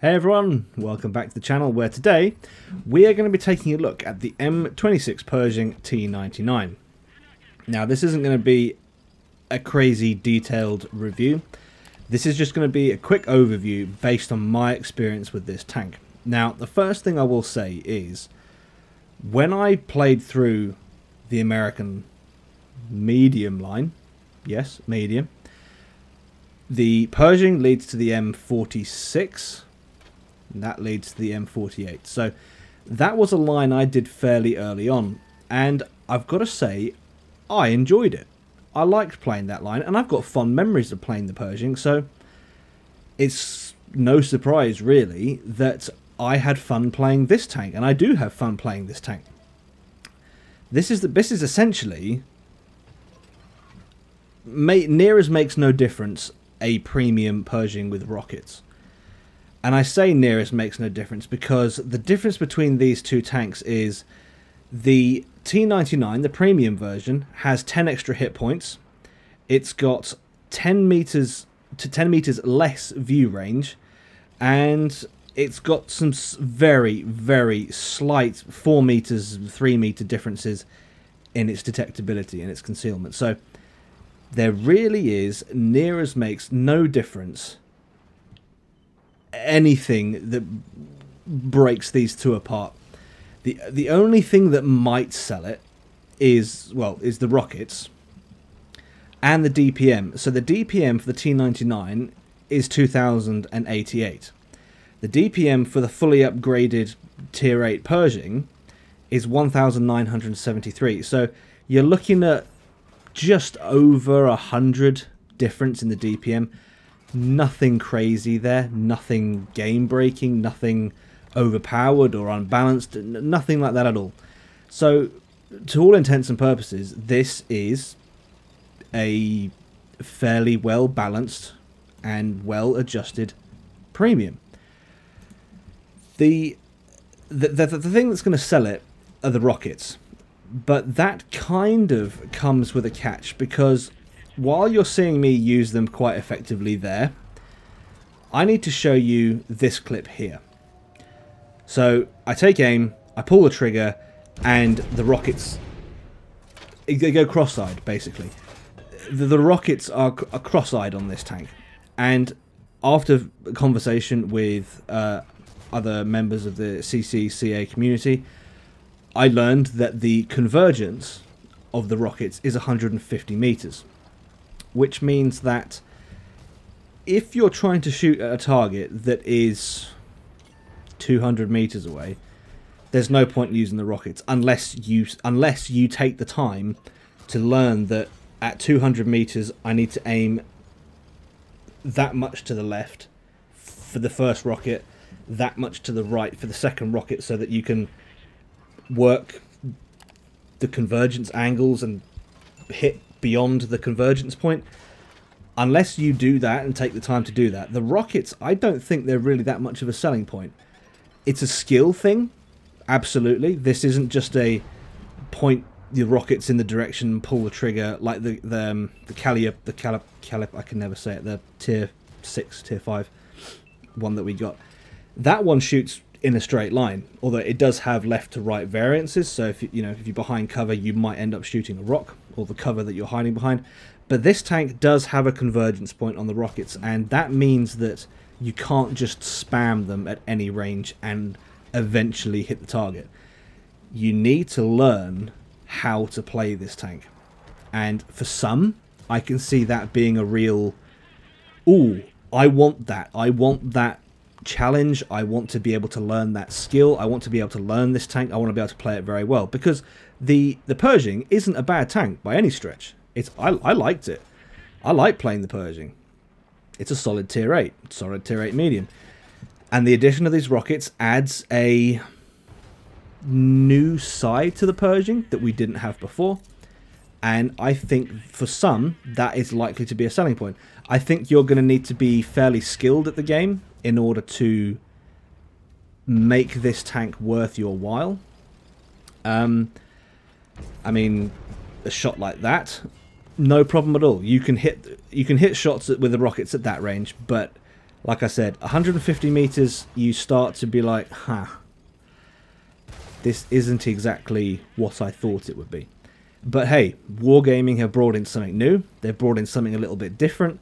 Hey everyone, welcome back to the channel where today we are going to be taking a look at the M26 Pershing T99. Now this isn't going to be a crazy detailed review, this is just going to be a quick overview based on my experience with this tank. Now the first thing I will say is, when I played through the American medium line, yes, medium, the Pershing leads to the M46, and that leads to the M48. So that was a line I did fairly early on, and I've got to say I enjoyed it. I liked playing that line, and I've got fond memories of playing the Pershing, so it's no surprise really that I had fun playing this tank, and I do have fun playing this tank. This is essentially, near as makes no difference, a premium Pershing with rockets. And I say nearest makes no difference because the difference between these two tanks is the T99, the premium version, has 10 extra hit points. It's got 10 meters to 10 meters less view range, and it's got some very, very slight 4 meters, 3 meter differences in its detectability and its concealment. So there really is, near as makes no difference, anything that breaks these two apart. The only thing that might sell it is the rockets and the DPM. So the DPM for the T99 is 2088. The DPM for the fully upgraded Tier 8 Pershing is 1973. So you're looking at just over 100 difference in the DPM. Nothing crazy there, nothing game breaking, nothing overpowered or unbalanced, nothing like that at all. So to all intents and purposes, this is a fairly well balanced and well adjusted premium. The thing that's going to sell it are the rockets, but that kind of comes with a catch, because while you're seeing me use them quite effectively there, I need to show you this clip here. So I take aim, I pull the trigger, and the rockets, they go cross-eyed basically. The rockets are cross-eyed on this tank, and after a conversation with other members of the CCCA community, I learned that the convergence of the rockets is 150 meters. Which means that if you're trying to shoot at a target that is 200 meters away, there's no point in using the rockets unless you take the time to learn that at 200 meters I need to aim that much to the left for the first rocket, that much to the right for the second rocket, so that you can work the convergence angles and hit beyond the convergence point. Unless you do that and take the time to do that, the rockets, I don't think they're really that much of a selling point. It's a skill thing, absolutely. This isn't just a point the rockets in the direction, pull the trigger, like the Calip, I can never say it, the tier 6, tier 5 one that we got. That one shoots in a straight line, although it does have left to right variances, so if if you're behind cover, you might end up shooting a rock or the cover that you're hiding behind. But this tank does have a convergence point on the rockets, and that means that you can't just spam them at any range and eventually hit the target. You need to learn how to play this tank, and for some, I can see that being a real, ooh, I want that challenge. I want to be able to learn that skill. I want to be able to learn this tank. I want to be able to play it very well, because the Pershing isn't a bad tank by any stretch. I liked it. I like playing the Pershing. It's a solid tier 8, solid tier 8 medium, and the addition of these rockets adds a new side to the Pershing that we didn't have before, and I think for some that is likely to be a selling point. I think you're going to need to be fairly skilled at the game in order to make this tank worth your while. I mean, a shot like that, no problem at all. You can hit shots with the rockets at that range, but Like I said, 150 meters, you start to be like, this isn't exactly what I thought it would be. But hey, Wargaming have brought in something new. They've brought in something a little bit different.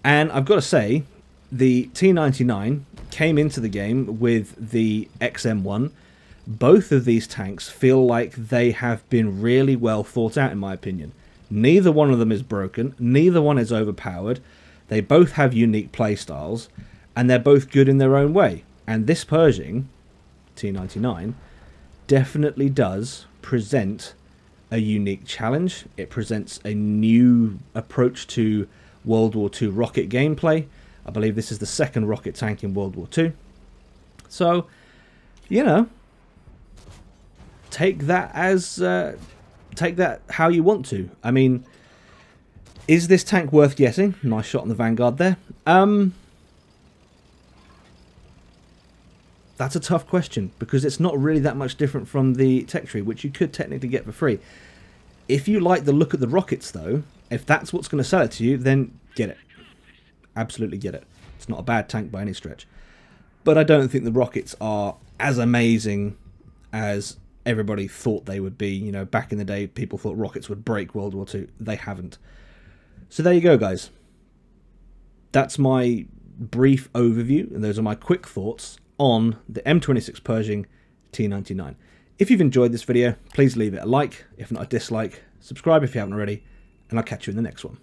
And I've got to say, the T99 came into the game with the XM1. Both of these tanks feel like they have been really well thought out, in my opinion. Neither one of them is broken. Neither one is overpowered. They both have unique playstyles, and they're both good in their own way. And this Pershing, T99, definitely does present a unique challenge. It presents a new approach to World War II rocket gameplay. I believe this is the second rocket tank in World War II. So, you know, take that as take that how you want to. I mean, is this tank worth getting? Nice shot on the Vanguard there. That's a tough question, because it's not really that much different from the tech tree, which you could technically get for free. If you like the look of the rockets, though, if that's what's going to sell it to you, then get it. Absolutely get it. It's not a bad tank by any stretch. But I don't think the rockets are as amazing as everybody thought they would be. You know, back in the day, people thought rockets would break World War II. They haven't. So there you go, guys. That's my brief overview, and those are my quick thoughts on the M26 Pershing T99. If you've enjoyed this video, please leave it a like, if not a dislike, subscribe if you haven't already, and I'll catch you in the next one.